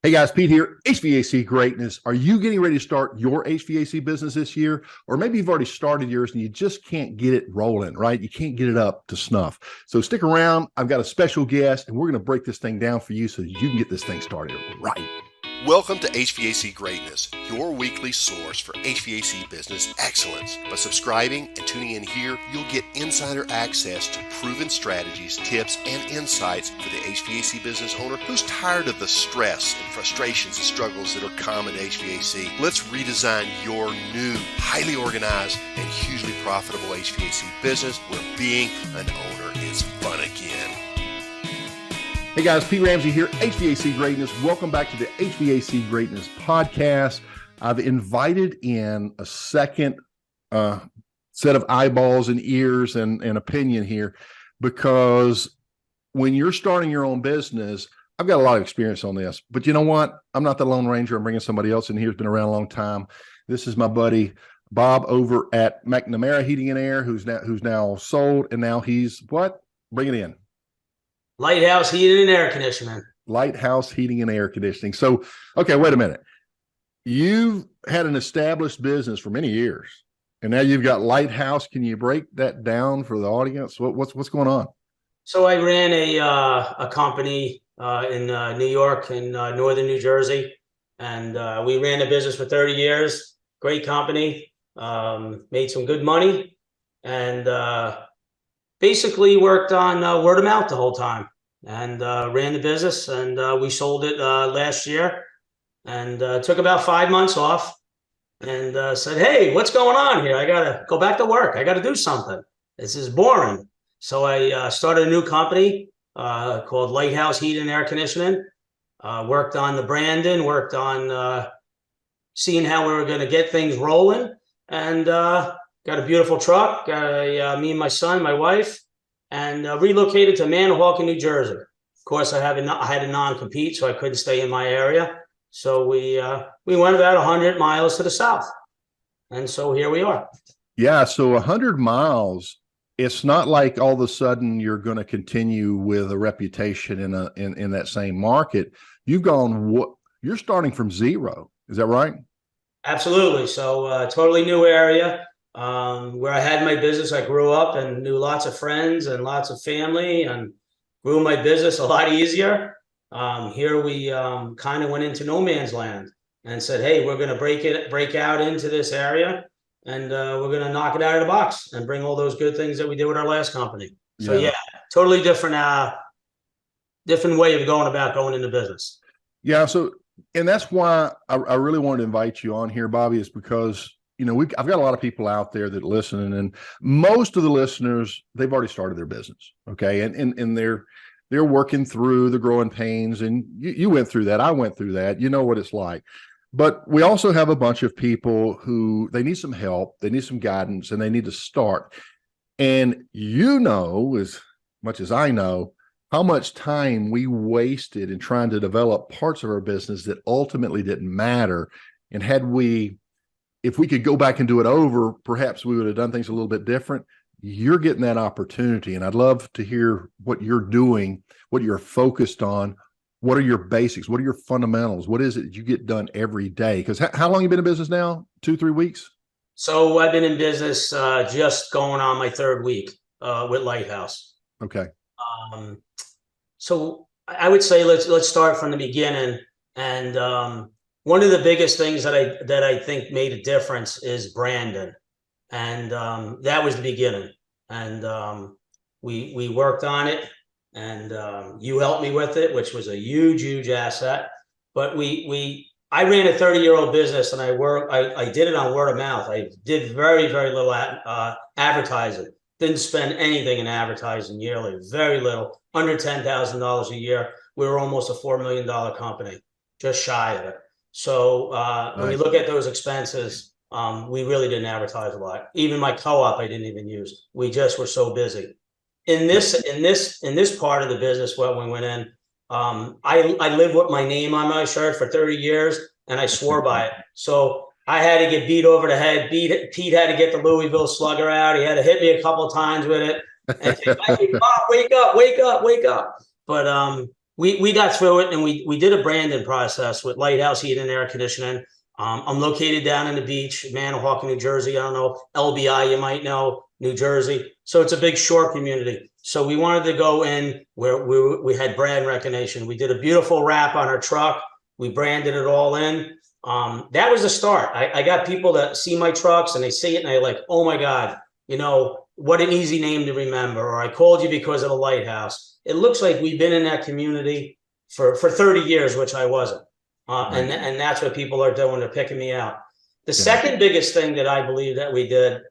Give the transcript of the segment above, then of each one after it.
Hey guys, Pete here, HVAC Greatness. Are you getting ready to start your HVAC business this year? Or maybe you've already started yours and you just can't get it rolling, right? You can't get it up to snuff. So stick around. I've got a special guest and we're going to break this thing down for you so you can get this thing started right. Welcome to HVAC Greatness, your weekly source for HVAC business excellence. By subscribing and tuning in here, you'll get insider access to proven strategies, tips, and insights for the HVAC business owner who's tired of the stress and frustrations and struggles that are common to HVAC. Let's redesign your new, highly organized, and hugely profitable HVAC business where being an owner is fun again. Hey guys, Pete Ramsey here, HVAC Greatness. Welcome back to the HVAC Greatness podcast. I've invited in a second set of eyeballs and ears and opinion here because when you're starting your own business, I've got a lot of experience on this, but you know what? I'm not the Lone Ranger. I'm bringing somebody else in here who's been around a long time. This is my buddy Bob over at McNamara Heating and Air, who's now sold, and now he's what? Bring it in. Lighthouse Heating and Air Conditioning. Lighthouse Heating and Air Conditioning. So, okay, wait a minute. You've had an established business for many years, and now you've got Lighthouse. Can you break that down for the audience? What's going on? So I ran a company in New York and northern New Jersey, and we ran a business for 30 years. Great company, made some good money, and basically worked on word of mouth the whole time, and ran the business, and we sold it last year, and took about 5 months off, and said, hey, what's going on here? I gotta go back to work. I gotta do something. This is boring. So I started a new company called Lighthouse Heating and Air Conditioning. Worked on the branding, worked on seeing how we were going to get things rolling, and got a beautiful truck, me and my son, my wife, and relocated to Manahawkin, New Jersey. Of course, I had a non-compete, so I couldn't stay in my area. So we went about 100 miles to the south, and so here we are. Yeah, so 100 miles. It's not like all of a sudden you're going to continue with a reputation in that same market. You're starting from zero. Is that right? Absolutely. So totally new area. Where I had my business, I grew up and knew lots of friends and lots of family, and grew my business a lot easier. Here we kind of went into no man's land and said, hey, we're going to break out into this area, and we're going to knock it out of the box and bring all those good things that we did with our last company. So yeah, totally different way of going into business. Yeah. So, and that's why I really wanted to invite you on here, Bobby, is because I've got a lot of people out there that listen, and most of the listeners, they've already started their business. Okay. And they're working through the growing pains, and you went through that. I went through that. You know what it's like. But we also have a bunch of people who they need some help, they need some guidance, and they need to start. And as much as I know, how much time we wasted in trying to develop parts of our business that ultimately didn't matter. And if we could go back and do it over, perhaps we would have done things a little bit different. You're getting that opportunity, and I'd love to hear what you're doing, what you're focused on. What are your basics? What are your fundamentals? What is it that you get done every day? Because how long have you been in business now? 2-3 weeks? So I've been in business just going on my third week with Lighthouse. Okay. So I would say let's start from the beginning. And one of the biggest things that I think made a difference is branding, and that was the beginning. And we worked on it. And you helped me with it, which was a huge asset. But I ran a 30-year-old business, and I did it on word of mouth. I did very little advertising. Didn't spend anything in advertising yearly, very little, under $10,000 a year. We were almost a $4 million company, just shy of it. So when you look at those expenses, we really didn't advertise a lot. Even my co-op, I didn't even use. We just were so busy. In this part of the business, when we went in, I lived with my name on my shirt for 30 years, and I swore by it. So I had to get beat over the head. Pete had to get the Louisville Slugger out. He had to hit me a couple of times with it and say, hey, Bob, wake up. But we got through it, and we did a branding process with Lighthouse Heating and Air Conditioning. I'm located down in the beach, Manahawkin, New Jersey. I don't know, LBI, you might know, New Jersey. So it's a big shore community. So we wanted to go in where we had brand recognition. We did a beautiful wrap on our truck. We branded it all in. That was the start. I got people that see my trucks and they see it and they're like, oh my God, you know, what an easy name to remember. Or I called you because of the lighthouse. It looks like we've been in that community for 30 years, which I wasn't. And that's what people are doing. They're picking me out. The second biggest thing that I believe that we did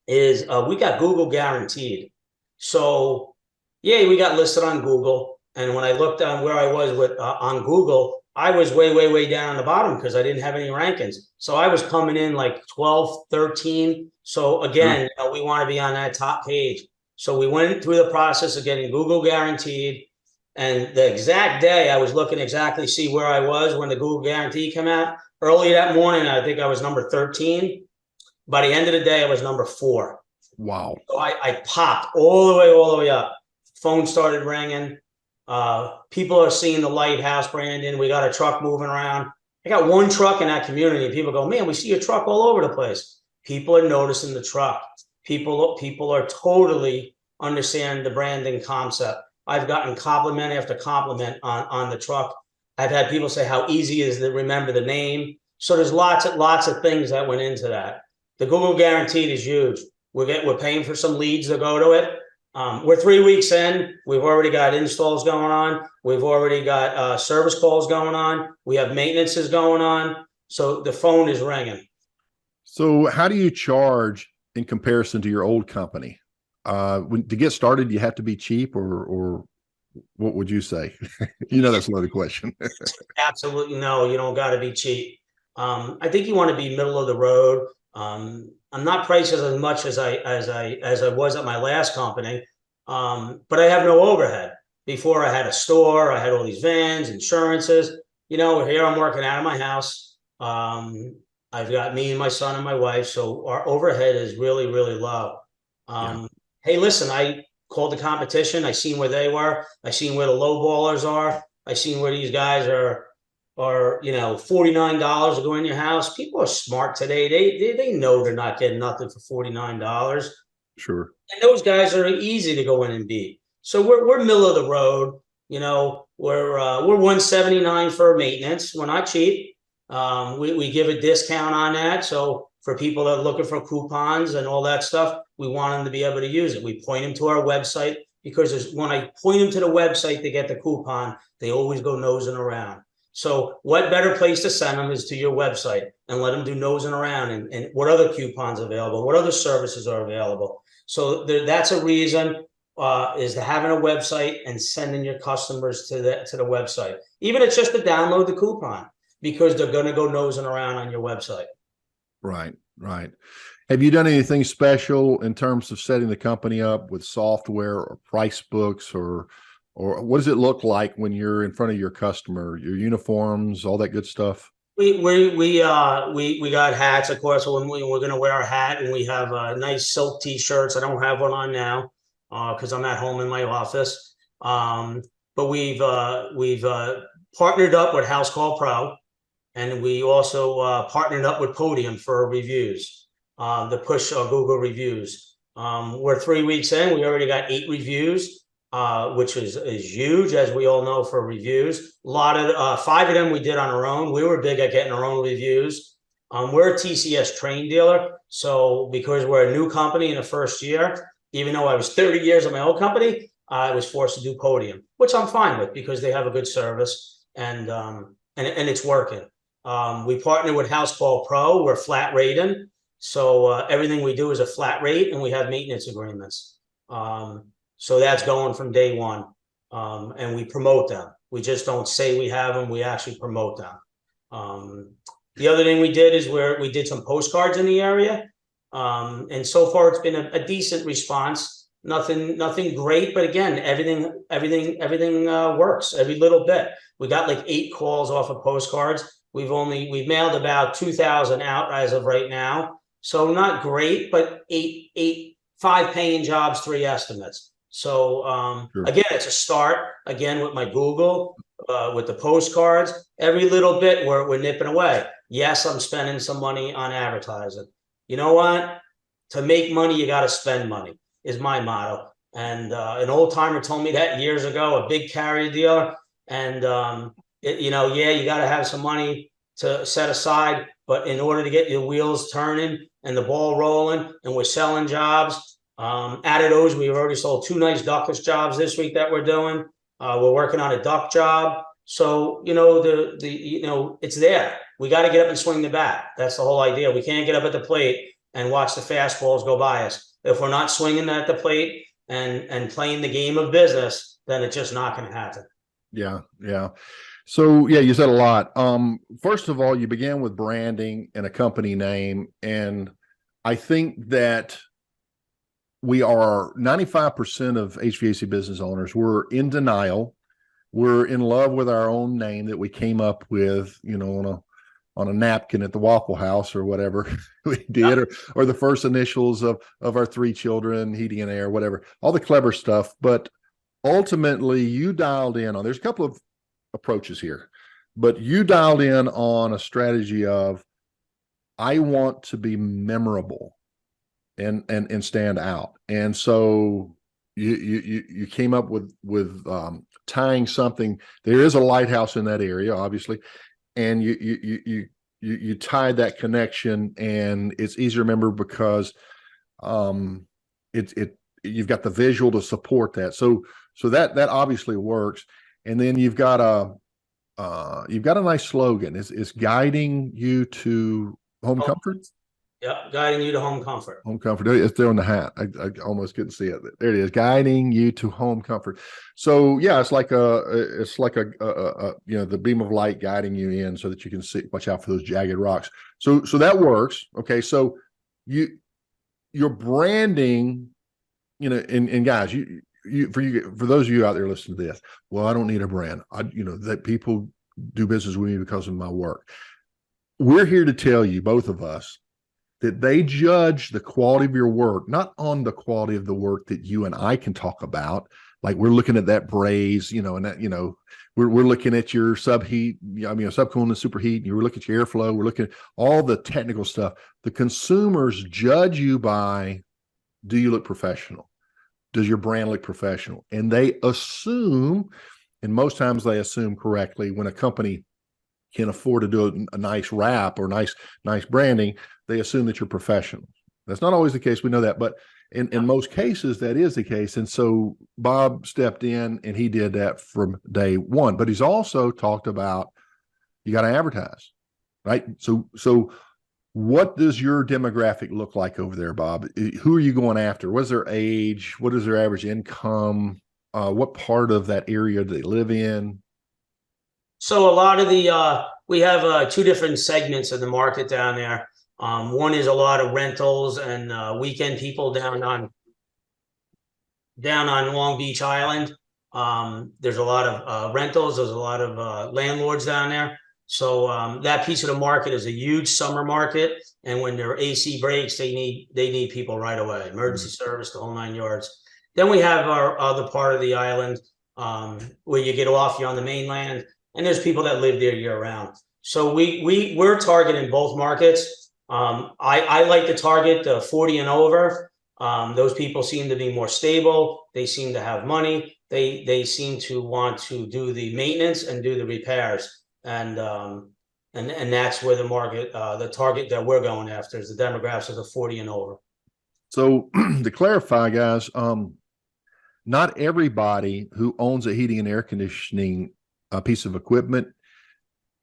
is we got Google guaranteed. So yeah, we got listed on Google. And when I looked on where I was with on Google, I was way down on the bottom because I didn't have any rankings. So I was coming in like 12, 13. So again, you know, we want to be on that top page. So we went through the process of getting Google guaranteed. And the exact day I was looking exactly see where I was when the Google guarantee came out. Early that morning, I think I was number 13. By the end of the day, I was number 4. Wow. So I popped all the way up. Phone started ringing. People are seeing the lighthouse branding. We got a truck moving around. I got one truck in that community. People go, man, we see your truck all over the place. People are noticing the truck. People are totally understanding the branding concept. I've gotten compliment after compliment on the truck. I've had people say how easy it is to remember the name. So there's lots of things that went into that. The Google guaranteed is huge. We're paying for some leads to go to it. We're 3 weeks in. We've already got installs going on. We've already got service calls going on. We have maintenances going on. So the phone is ringing. So how do you charge in comparison to your old company? To get started, you have to be cheap, or what would you say? You know, that's another question. Absolutely no, you don't got to be cheap. I think you want to be middle of the road. I'm not priced as much as I was at my last company, but I have no overhead. Before I had a store, I had all these vans, insurances. You know, here I'm working out of my house. I've got me and my son and my wife, so our overhead is really low. Hey, listen, I called the competition. I seen where they were. I seen where the low ballers are. I seen where these guys are, you know, $49 to go in your house. People are smart today. They know they're not getting nothing for $49. Sure. And those guys are easy to go in and beat. So we're middle of the road. You know, we're $179 for maintenance. We're not cheap. We give a discount on that. So for people that are looking for coupons and all that stuff, we want them to be able to use it. We point them to our website because when I point them to the website to get the coupon, they always go nosing around. So what better place to send them is to your website and let them do nosing around and what other coupons are available, what other services are available. So that's a reason is to having a website and sending your customers to the website. Even it's just to download the coupon because they're going to go nosing around on your website. Right. Have you done anything special in terms of setting the company up with software or price books, or what does it look like when you're in front of your customer, your uniforms, all that good stuff? We got hats, of course. When we're going to wear a hat, and we have nice silk t-shirts. I don't have one on now because I'm at home in my office. But we've partnered up with House Call Pro. And we also partnered up with Podium for reviews, the push Google reviews. We're 3 weeks in. We already got 8 reviews, which is huge, as we all know, for reviews. A lot of 5 of them we did on our own. We were big at getting our own reviews. We're a TCS train dealer. So because we're a new company in the first year, even though I was 30 years at my old company, I was forced to do Podium, which I'm fine with because they have a good service and it's working. We partner with House Call Pro. We're flat rating. So everything we do is a flat rate, and we have maintenance agreements. So that's going from day one. And we promote them. We just don't say we have them. We actually promote them. The other thing we did is we did some postcards in the area. And so far it's been a decent response. Nothing great, but again, everything works every little bit. We got like 8 calls off of postcards. We've mailed about 2,000 out as of right now. So not great, but 5 paying jobs, 3 estimates. So Sure. again, it's a start. Again, with my Google, with the postcards, every little bit we're nipping away. Yes, I'm spending some money on advertising. You know what? To make money, you got to spend money, is my motto. And an old timer told me that years ago, a big carrier dealer. And yeah, you got to have some money to set aside, but in order to get your wheels turning and the ball rolling, and we're selling jobs. Out of those, we've already sold 2 nice ductless jobs this week that we're doing. We're working on a duck job. So, it's there. We got to get up and swing the bat. That's the whole idea. We can't get up at the plate and watch the fastballs go by us. If we're not swinging at the plate and playing the game of business, then it's just not going to happen. Yeah. Yeah. So yeah, you said a lot. First of all, you began with branding and a company name. And I think that we are 95% of HVAC business owners, we're in denial. We're in love with our own name that we came up with, on a napkin at the Waffle House or whatever we did, or the first initials of our 3 children, heating and air, whatever, all the clever stuff. But ultimately you dialed in on, there's a couple of approaches here, but you dialed in on a strategy of, I want to be memorable and stand out. And so you came up with tying something. There is a lighthouse in that area, obviously, and you tied that connection, and it's easy to remember because you've got the visual to support that. So that obviously works. And then you've got a nice slogan. It's guiding you to home comfort. Yeah, guiding you to home comfort. Home comfort. It's there on the hat. I almost couldn't see it. There it is. Guiding you to home comfort. So yeah, it's like the beam of light guiding you in so that you can see, watch out for those jagged rocks. So that works. Okay. So your branding, and guys, for those of you out there listening to this, well, I don't need a brand. That people do business with me because of my work. We're here to tell you, both of us, that they judge the quality of your work, not on the quality of the work that you and I can talk about. Like we're looking at that braze, and that, we're looking at your subheat, subcooling and superheat, and we're looking at your airflow. We're looking at all the technical stuff. The consumers judge you by, do you look professional? Does your brand look professional? And they assume, and most times they assume correctly, when a company can afford to do a nice wrap or nice branding, they assume that you're professional. That's not always the case. We know that, but in most cases, that is the case. And so Bob stepped in and he did that from day one. But he's also talked about, you got to advertise, right? So what does your demographic look like over there, Bob? Who are you going after? What's their age? What is their average income? What part of that area do they live in? So a lot of we have 2 different segments of the market down there. One is a lot of rentals and weekend people down on Long Beach Island. There's a lot of rentals. There's a lot of landlords down there. So that piece of the market is a huge summer market. And when their AC breaks, they need people right away. Emergency service, the whole 9 yards. Then we have our other part of the island where you get off, you're on the mainland, and there's people that live there year round. So we're targeting both markets. I like to target the 40 and over. Those people seem to be more stable. They seem to have money. They seem to want to do the maintenance and do the repairs. And that's where the market, the target that we're going after is the demographics of the 40 and over. So to clarify, guys, not everybody who owns a heating and air conditioning piece of equipment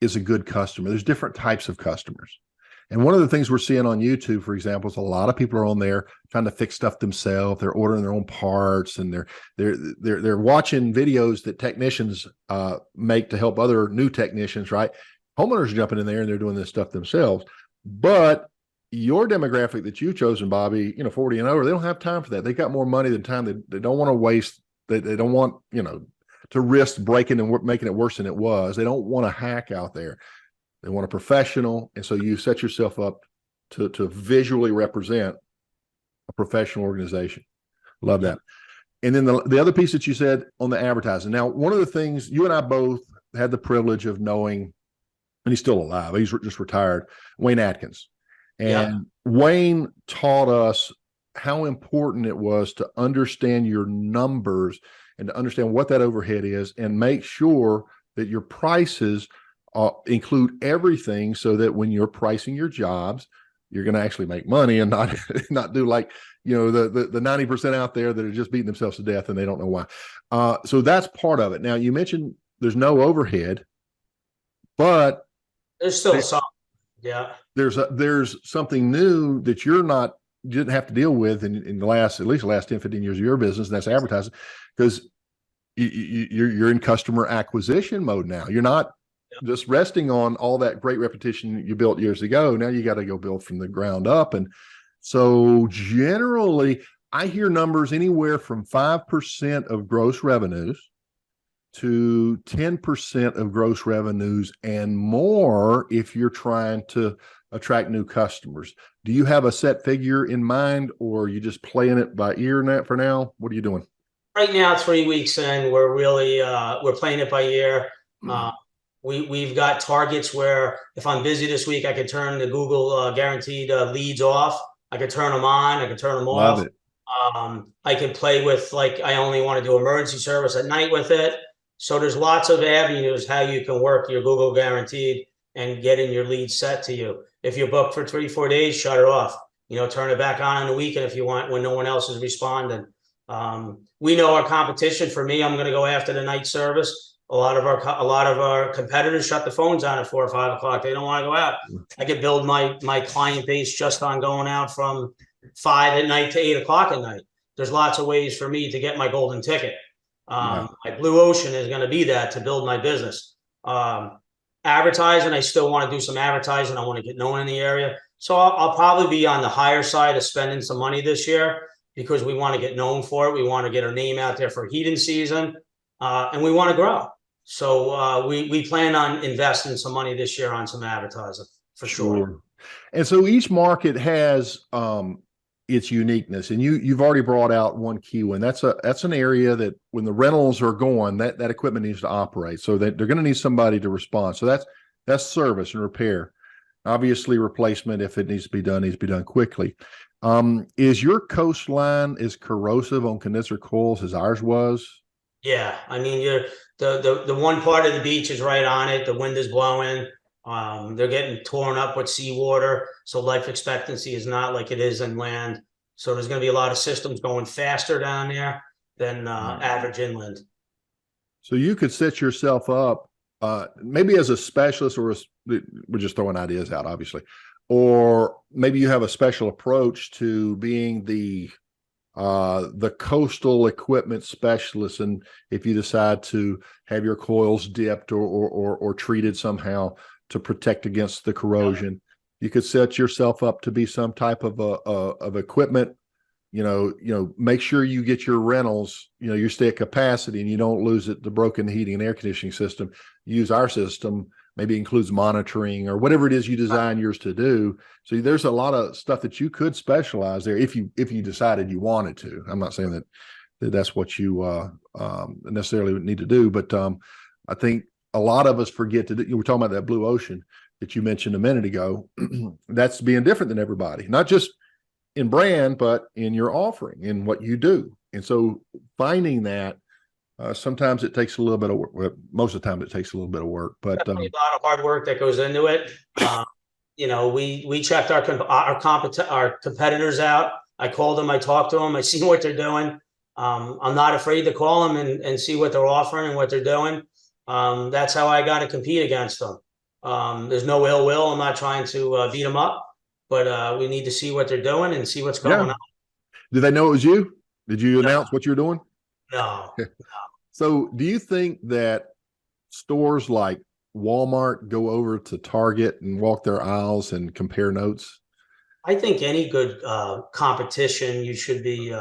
is a good customer. There's different types of customers. And one of the things we're seeing on YouTube, for example, is a lot of people are on there trying to fix stuff themselves. They're ordering their own parts, and they're watching videos that technicians make to help other new technicians, right? Homeowners are jumping in there and they're doing this stuff themselves. But your demographic that you've chosen, Bobby, 40 and over, they don't have time for that. They got more money than time. They don't want to waste. They don't want, to risk breaking and making it worse than it was. They don't want a hack out there. They want a professional. And so you set yourself up to visually represent a professional organization. Love that. And then the other piece that you said on the advertising. Now, one of the things you and I both had the privilege of knowing, and he's still alive, he's just retired, Wayne Atkins. And Yeah. Wayne taught us how important it was to understand your numbers and to understand what that overhead is and make sure that your prices include everything so that when you're pricing your jobs, you're going to actually make money and not do like, the 90% out there that are just beating themselves to death and they don't know why. So that's part of it. Now, you mentioned there's no overhead, but There's still some. Yeah. there's something new that you didn't have to deal with in the last, at least the last 10, 15 years of your business, and that's advertising, because you're in customer acquisition mode now. You're not just resting on all that great repetition you built years ago. Now you got to go build from the ground up. And so generally, I hear numbers anywhere from 5% of gross revenues to 10% of gross revenues and more if you're trying to attract new customers. Do you have a set figure in mind, or are you just playing it by ear for now? What are you doing? Right now, 3 weeks in, we're really we're playing it by ear. We've got targets where if I'm busy this week, I can turn the Google guaranteed leads off. I can turn them on. I can turn them off. Love it. I can play with, like, I only want to do emergency service at night with it. So there's lots of avenues how you can work your Google guaranteed and getting your leads set to you. If you're booked for 3-4 days, shut it off. Turn it back on the weekend if you want, when no one else is responding. We know our competition. For me, I'm going to go after the night service. A lot of our competitors shut the phones on at 4 or 5 o'clock. They don't want to go out. I could build my client base just on going out from 5 at night to 8 o'clock at night. There's lots of ways for me to get my golden ticket. My blue ocean is going to be that to build my business. Advertising, I still want to do some advertising. I want to get known in the area. So I'll probably be on the higher side of spending some money this year because we want to get known for it. We want to get our name out there for heating season, and we want to grow. So we plan on investing some money this year on some advertising for sure. And so each market has its uniqueness, and you've already brought out one key one. That's an area that when the rentals are going, that equipment needs to operate. So that they're going to need somebody to respond. So that's service and repair. Obviously, replacement, if it needs to be done quickly. Is your coastline as corrosive on condenser coils as ours was? Yeah, I mean, the one part of the beach is right on it. The wind is blowing. They're getting torn up with seawater, so life expectancy is not like it is inland. So there's going to be a lot of systems going faster down there than average inland. So you could set yourself up maybe as a specialist, or we're just throwing ideas out, obviously, or maybe you have a special approach to being the coastal equipment specialist, and if you decide to have your coils dipped or treated somehow to protect against the corrosion, you could set yourself up to be some type of equipment. Make sure you get your rentals, you stay at capacity and you don't lose it, the broken heating and air conditioning system. Use our system, maybe includes monitoring or whatever it is you design yours to do. So there's a lot of stuff that you could specialize there if you decided you wanted to. I'm not saying that's what you necessarily need to do, but I think a lot of us forget to do. You were talking about that blue ocean that you mentioned a minute ago. That's being different than everybody, not just in brand, but in your offering, in what you do. And so finding that, sometimes it takes a little bit of work. Well, most of the time it takes a little bit of work, but definitely a lot of hard work that goes into it. We checked our competitors out. I called them, I talked to them, I see what they're doing. I'm not afraid to call them and see what they're offering and what they're doing. That's how I got to compete against them. There's no ill will. I'm not trying to beat them up, but we need to see what they're doing and see what's going on. Do they know it was you? Did you announce what you're doing? No. So do you think that stores like Walmart go over to Target and walk their aisles and compare notes? I think any good competition, you should be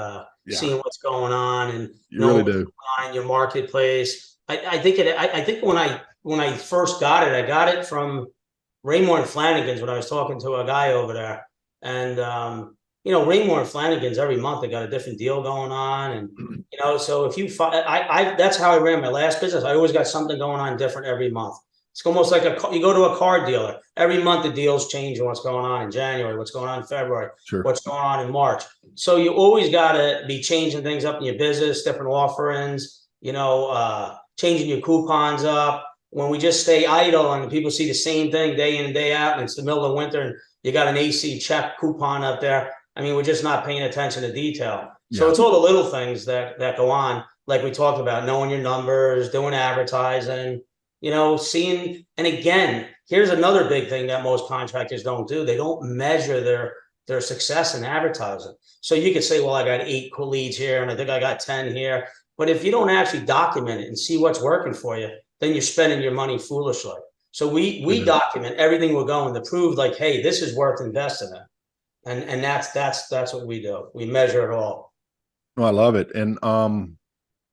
seeing what's going on and knowing what's going on in your marketplace. I think when I first got it, I got it from Raymore and Flanagan's when I was talking to a guy over there, and Raymore and Flanagan's every month, they got a different deal going on. And, so if you that's how I ran my last business. I always got something going on different every month. It's almost like you go to a car dealer every month, the deals change and what's going on in January, what's going on in February, Sure. what's going on in March. So you always got to be changing things up in your business, different offerings, changing your coupons up. When we just stay idle and people see the same thing day in and day out, and it's the middle of winter and you got an AC check coupon up there, I mean, we're just not paying attention to detail. So it's all the little things that go on, like we talked about, knowing your numbers, doing advertising, seeing. And again, here's another big thing that most contractors don't do. They don't measure their success in advertising. So you could say, well, I got 8 leads here and I think I got 10 here. But if you don't actually document it and see what's working for you, then you're spending your money foolishly. So we document everything we're going to prove, like, hey, this is worth investing in. And that's what we do. We measure it all. Oh, I love it. And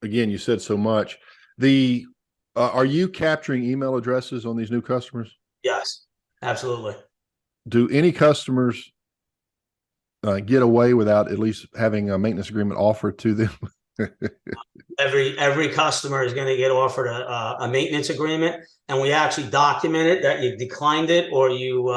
again, you said so much. Are you capturing email addresses on these new customers? Yes, absolutely. Do any customers get away without at least having a maintenance agreement offered to them? Every customer is going to get offered a maintenance agreement, and we actually document it that you declined it or you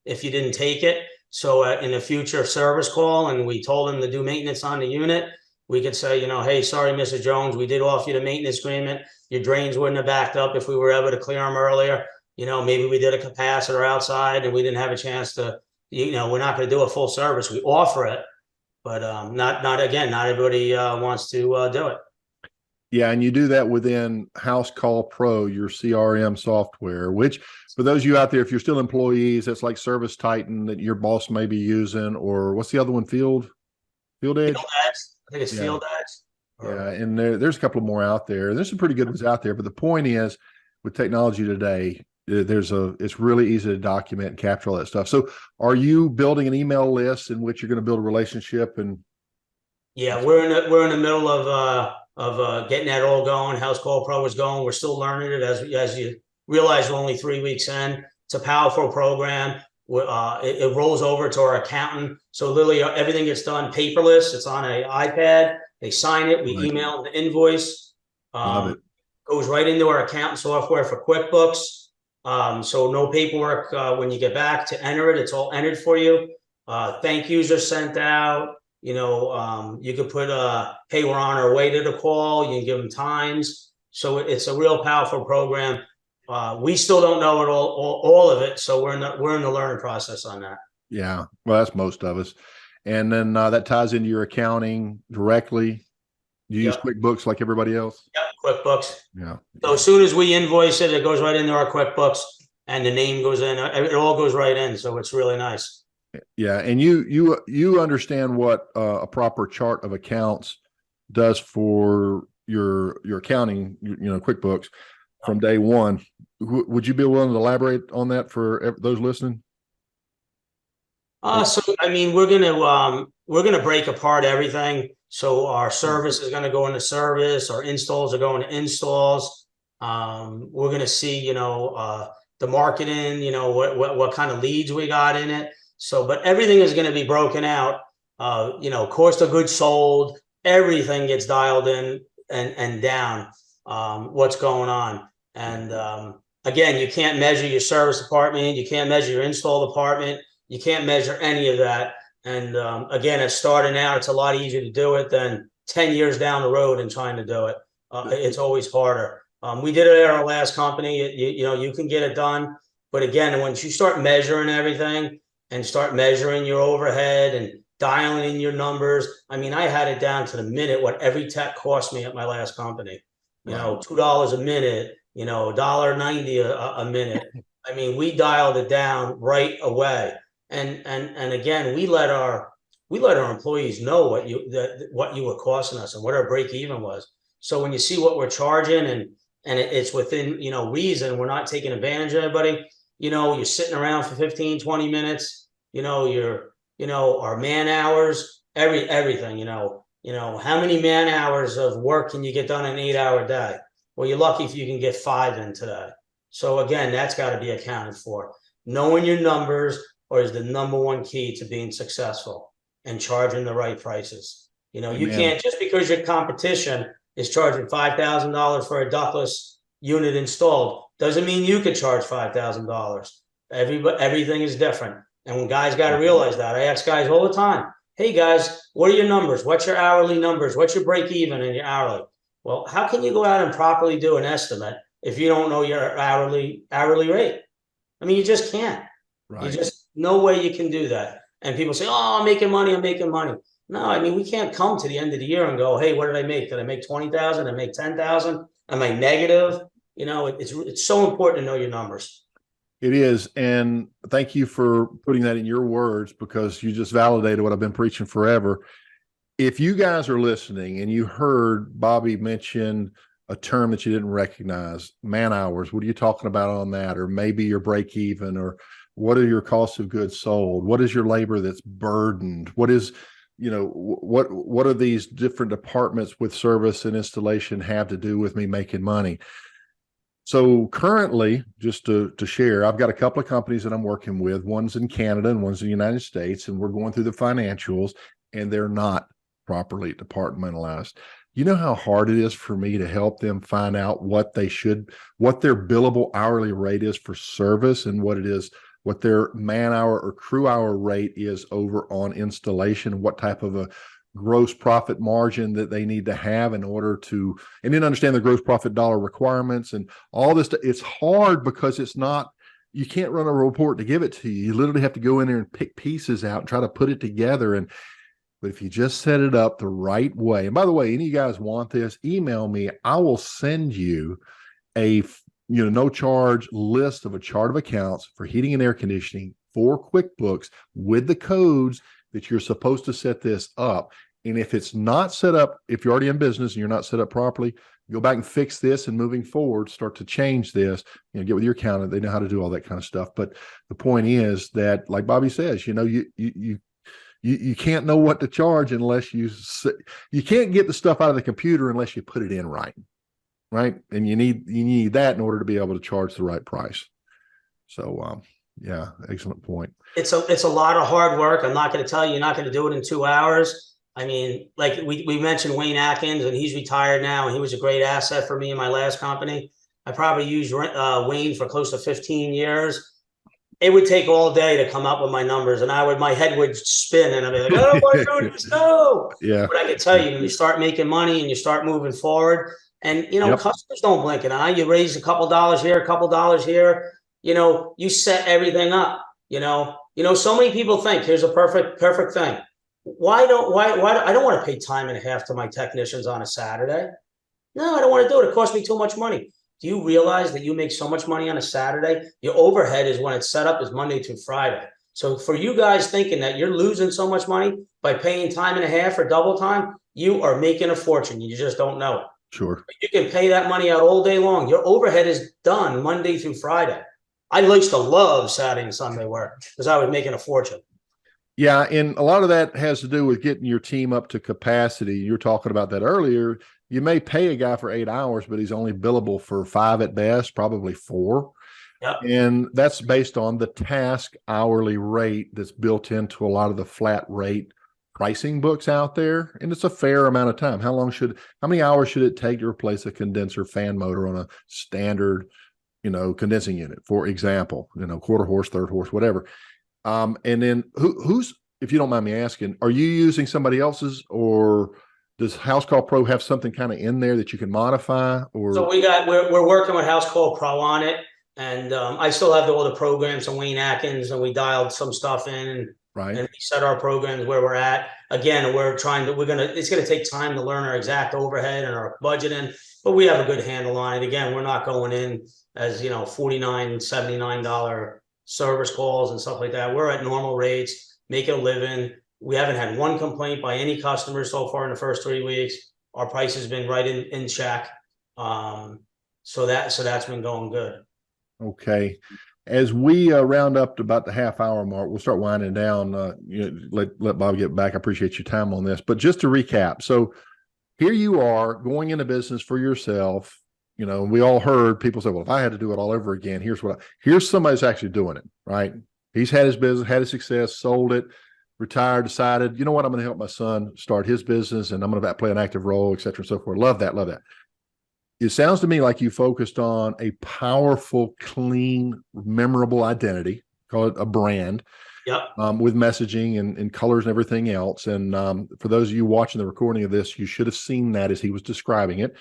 if you didn't take it. So in a future service call, and we told them to do maintenance on the unit, we could say, hey, sorry, Mr. Jones, we did offer you the maintenance agreement. Your drains wouldn't have backed up if we were able to clear them earlier. Maybe we did a capacitor outside and we didn't have a chance to, we're not going to do a full service. We offer it, but not everybody wants to do it. Yeah, and you do that within House Call Pro, your CRM software, which for those of you out there, if you're still employees, that's like Service Titan that your boss may be using, or what's the other one? Field Edge? Field Edge. I think it's Field Edge. Yeah, and there's a couple more out there. There's some pretty good ones out there, but the point is, with technology today, it's really easy to document and capture all that stuff. So, are you building an email list in which you're going to build a relationship? And yeah, we're in the middle of getting that all going. House Call Pro is going. We're still learning it as you realize. We're only 3 weeks in. It's a powerful program. It rolls over to our accountant. So literally everything gets done paperless. It's on an iPad. They sign it. We email the invoice. Love it. Goes right into our accountant software for QuickBooks. So no paperwork when you get back to enter it. It's all entered for you. Thank yous are sent out. You could put hey, we're on our way to the call. You can give them times. So it's a real powerful program. We still don't know it all of it. So we're in the learning process on that. Yeah. Well, that's most of us. And then that ties into your accounting directly. You use QuickBooks like everybody else? Yeah, QuickBooks. Yeah. So as soon as we invoice it, it goes right into our QuickBooks and the name goes in. It all goes right in. So it's really nice. Yeah. And you understand what a proper chart of accounts does for your accounting, QuickBooks from day one. Would you be willing to elaborate on that for those listening? So I mean, we're gonna break apart everything. So our service is gonna go into service. Our installs are going to installs. We're gonna see, the marketing, what kind of leads we got in it. So, but everything is gonna be broken out. Cost of goods sold. Everything gets dialed in and down. What's going on? And again, you can't measure your service department. You can't measure your install department. You can't measure any of that. And again, it's starting out. It's a lot easier to do it than 10 years down the road and trying to do it. It's always harder. We did it at our last company. You can get it done. But again, once you start measuring everything and start measuring your overhead and dialing in your numbers, I mean, I had it down to the minute what every tech cost me at my last company. $2 a minute, $1.90 a minute. I mean, we dialed it down right away. And again, we let our employees know what you were costing us and what our break even was. So when you see what we're charging and it's within, reason, we're not taking advantage of anybody, you're sitting around for 15, 20 minutes, our man hours, everything, how many man hours of work can you get done in an 8-hour day? Well, you're lucky if you can get 5 in today. So again, that's got to be accounted for. Knowing your numbers is the number one key to being successful. and charging the right prices. You know, you Amen. can't, just because your competition is charging $5,000 for a ductless unit installed, doesn't mean you could charge $5,000. Everything is different. And when guys got to realize that, I ask guys all the time, hey guys, what are your numbers? What's your hourly numbers? What's your break even in your hourly? Well, how can you go out and properly do an estimate if you don't know your hourly rate? I mean, you just can't. Right. You just, no way you can do that. And people say, oh, I'm making money. No, I mean, we can't come to the end of the year and go, hey, what did I make? Did I make 20,000? Did I make 10,000? Am I negative? You know, it's so important to know your numbers. It is. And thank you for putting that in your words, because you just validated what I've been preaching forever. If you guys are listening and you heard Bobby mention a term that you didn't recognize, man hours, what are you talking about on that? Or maybe your break even, or what are your costs of goods sold? What is your labor that's burdened? What is, you know, what are these different departments with service and installation have to do with me making money? So currently, just to share, I've got a couple of companies that I'm working with. One's in Canada and one's in the United States, and we're going through the financials, and they're not properly departmentalized. You know how hard it is for me to help them find out what their billable hourly rate is for service, and what their man hour or crew hour rate is over on installation, what type of a gross profit margin that they need to have in order to, and then understand the gross profit dollar requirements and all this. It's hard because you can't run a report to give it to you. You literally have to go in there and pick pieces out and try to put it together. But if you just set it up the right way, and by the way, any of you guys want this, email me. I will send you a no charge list of a chart of accounts for heating and air conditioning for QuickBooks with the codes that you're supposed to set this up. And if it's not set up, if you're already in business and you're not set up properly, go back and fix this, and moving forward, start to change this, get with your accountant. They know how to do all that kind of stuff. But the point is that, like Bobby says, you can't know what to charge unless you can't get the stuff out of the computer unless you put it in right. And you need that in order to be able to charge the right price. So, yeah, excellent point. It's a lot of hard work. I'm not going to tell you, you're not going to do it in 2 hours. I mean, like we mentioned Wayne Atkins, and he's retired now, and he was a great asset for me in my last company. I probably used Wayne for close to 15 years. It would take all day to come up with my numbers, and my head would spin, and I'd be like, I don't want to do this, no. Yeah. But I can tell you, when you start making money and you start moving forward, and customers don't blink an eye. You raise a couple dollars here, a couple dollars here. You set everything up. So many people think here's a perfect thing. Why I don't want to pay time and a half to my technicians on a Saturday. No, I don't want to do it. It costs me too much money. Do you realize that you make so much money on a Saturday? Your overhead is, when it's set up, is Monday through Friday. So for you guys thinking that you're losing so much money by paying time and a half or double time, you are making a fortune. You just don't know it. Sure. You can pay that money out all day long. Your overhead is done Monday through Friday. I used to love Saturday and Sunday work because I was making a fortune. Yeah, and a lot of that has to do with getting your team up to capacity. You were talking about that earlier. You may pay a guy for 8 hours, but he's only billable for 5 at best, probably 4. Yep. And that's based on the task hourly rate that's built into a lot of the flat rate pricing books out there. And it's a fair amount of time. How many hours should it take to replace a condenser fan motor on a standard, condensing unit, for example, quarter horse, third horse, whatever. And then who's, if you don't mind me asking, are you using somebody else's, or does House Call Pro have something kind of in there that you can modify? Or so we're working with House Call Pro on it, and I still have all the programs from Wayne Atkins, and we dialed some stuff in, right, and we set our programs where we're at. Again, it's gonna take time to learn our exact overhead and our budgeting, but we have a good handle on it. Again, we're not going in as $49, $79 service calls and stuff like that. We're at normal rates, make it a living. We haven't had one complaint by any customer so far in the first 3 weeks. Our price has been right in check. So that's been going good. Okay. As we round up to about the half-hour mark, we'll start winding down. Let Bob get back. I appreciate your time on this. But just to recap, so here you are going into business for yourself. We all heard people say, well, if I had to do it all over again, here's somebody that's actually doing it, right? He's had his business, had his success, sold it, retired, decided, you know what, I'm going to help my son start his business and I'm going to play an active role, et cetera, and so forth. Love that. Love that. It sounds to me like you focused on a powerful, clean, memorable identity, call it a brand, Yep. with messaging and colors and everything else. And for those of you watching the recording of this, you should have seen that as he was describing it.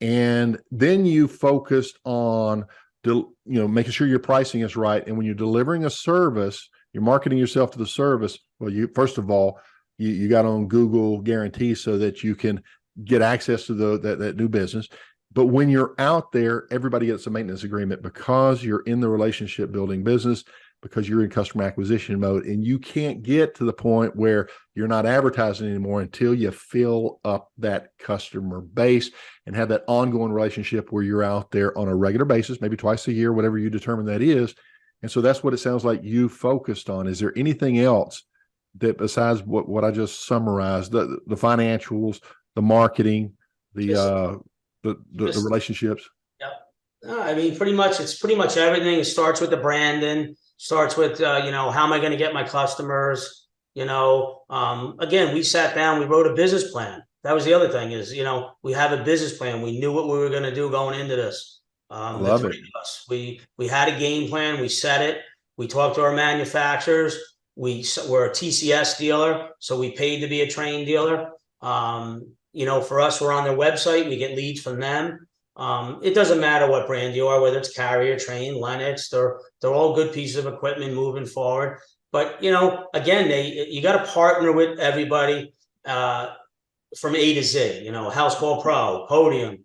And then you focused on, making sure your pricing is right. And when you're delivering a service, you're marketing yourself to the service. Well, first of all, you got on Google guarantees so that you can get access to that new business. But when you're out there, everybody gets a maintenance agreement because you're in the relationship building business, because you're in customer acquisition mode, and you can't get to the point where you're not advertising anymore until you fill up that customer base and have that ongoing relationship where you're out there on a regular basis, maybe twice a year, whatever you determine that is. And so that's what it sounds like you focused on. Is there anything else that besides what I just summarized, the financials, the marketing, the relationships? Yep. No, I mean, it's pretty much everything. It starts with the branding, starts with, how am I going to get my customers? Again, we sat down, we wrote a business plan. That was the other thing is, we have a business plan. We knew what we were going to do going into this. Love the it. three of us, we had a game plan. We set it. We talked to our manufacturers. We're a TCS dealer, so we paid to be a Trane dealer. For us, we're on their website. We get leads from them. It doesn't matter what brand you are, whether it's Carrier, Trane, Lennox, they're all good pieces of equipment moving forward. But, again, you got to partner with everybody from A to Z, House Call Pro, Podium,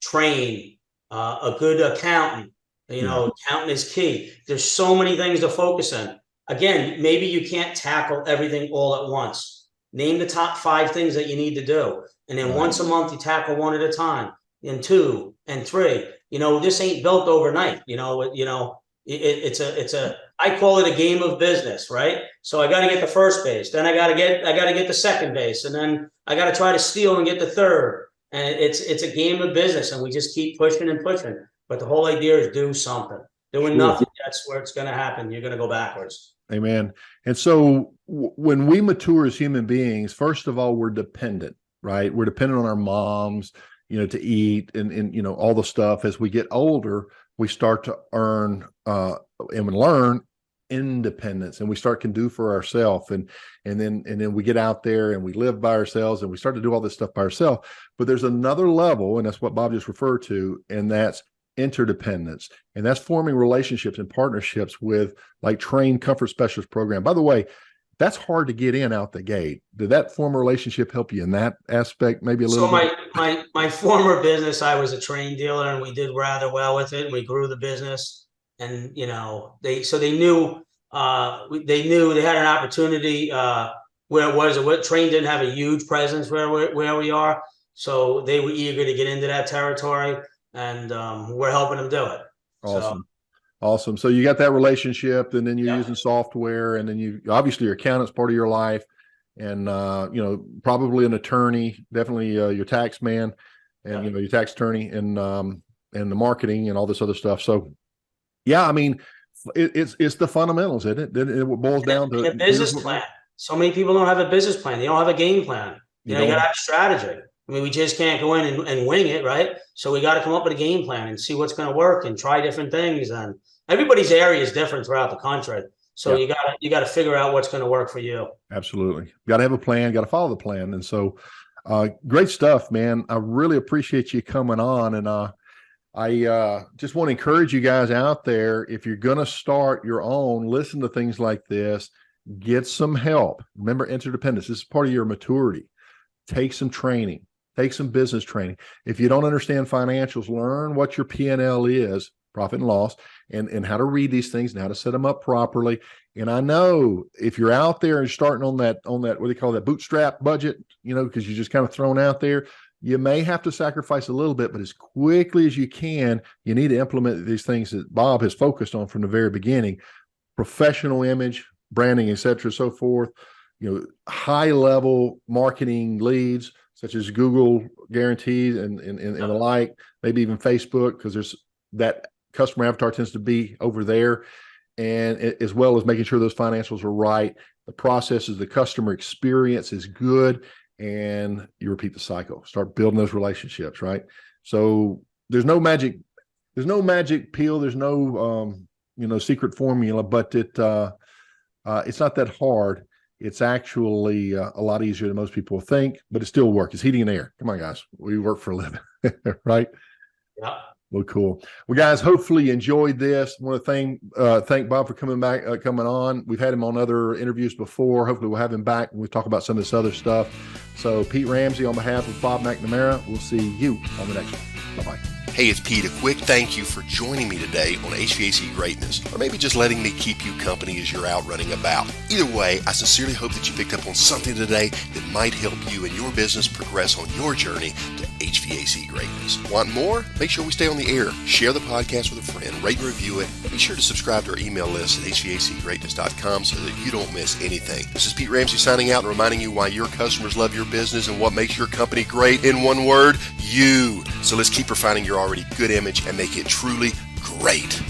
Trane, a good accountant, accountant is key. There's so many things to focus on. Again, maybe you can't tackle everything all at once. Name the top 5 things that you need to do. And then once a month, you tackle one at a time, and 2 and 3. This ain't built overnight. I call it a game of business, right? So I got to get the first base, then I got to get the second base, and then I got to try to steal and get the third. And it's a game of business, and we just keep pushing and pushing. But the whole idea is do something. Doing nothing, that's where it's going to happen. You're going to go backwards. Amen. And so when we mature as human beings, first of all, we're dependent, right? We're dependent on our moms, to eat and all the stuff. As we get older, we start to earn and learn independence, and we can do for ourselves. And then we get out there and we live by ourselves and we start to do all this stuff by ourselves. But there's another level, and that's what Bob just referred to, and that's interdependence. And that's forming relationships and partnerships with like Trane Comfort Specialist program. By the way, that's hard to get in out the gate. Did that former relationship help you in that aspect? Maybe a little bit? My former business, I was a Trane dealer, and we did rather well with it. And we grew the business, and they knew they had an opportunity where it was. Trane didn't have a huge presence where we are, so they were eager to get into that territory, and we're helping them do it. Awesome. Awesome. So you got that relationship, and then you're using software, and then you obviously your accountant's part of your life, and probably an attorney, definitely your tax man, and your tax attorney, and the marketing and all this other stuff. So yeah, I mean, it's the fundamentals, isn't it? Then it boils down to a business plan. So many people don't have a business plan. They don't have a game plan. You got to have a strategy. I mean, we just can't go in and wing it, right? So we got to come up with a game plan and see what's going to work and try different things. And everybody's area is different throughout the country. So you got to figure out what's going to work for you. Absolutely. Got to have a plan, got to follow the plan. And so great stuff, man. I really appreciate you coming on. And I just want to encourage you guys out there, if you're going to start your own, listen to things like this, get some help. Remember, interdependence. This is part of your maturity. Take some training. Take some business training. If you don't understand financials, learn what your P&L is, profit and loss, and how to read these things and how to set them up properly. And I know if you're out there and starting on that, what do you call that, bootstrap budget, because you're just kind of thrown out there, you may have to sacrifice a little bit, but as quickly as you can, you need to implement these things that Bob has focused on from the very beginning: professional image, branding, et cetera, so forth, high level marketing leads, such as Google guarantees and the like, maybe even Facebook, because there's that customer avatar tends to be over there, and as well as making sure those financials are right. the processes, the customer experience is good, and you repeat the cycle. Start building those relationships, right? So there's no magic pill. There's no secret formula, but it's not that hard. It's actually a lot easier than most people think, but it still works. It's heating and air. Come on, guys. We work for a living, right? Yeah. Well, cool. Well, guys, hopefully you enjoyed this. I want to thank Bob for coming on. We've had him on other interviews before. Hopefully we'll have him back when we talk about some of this other stuff. So Pete Ramsey, on behalf of Bob McNamara, we'll see you on the next one. Bye-bye. Hey, it's Pete. A quick thank you for joining me today on HVAC Greatness, or maybe just letting me keep you company as you're out running about. Either way, I sincerely hope that you picked up on something today that might help you and your business progress on your journey to HVAC greatness. Want more? Make sure we stay on the air. Share the podcast with a friend. Rate and review it. Be sure to subscribe to our email list at HVACgreatness.com so that you don't miss anything. This is Pete Ramsey signing out and reminding you why your customers love your business and what makes your company great. In one word, you. So let's keep refining your already good image and make it truly great.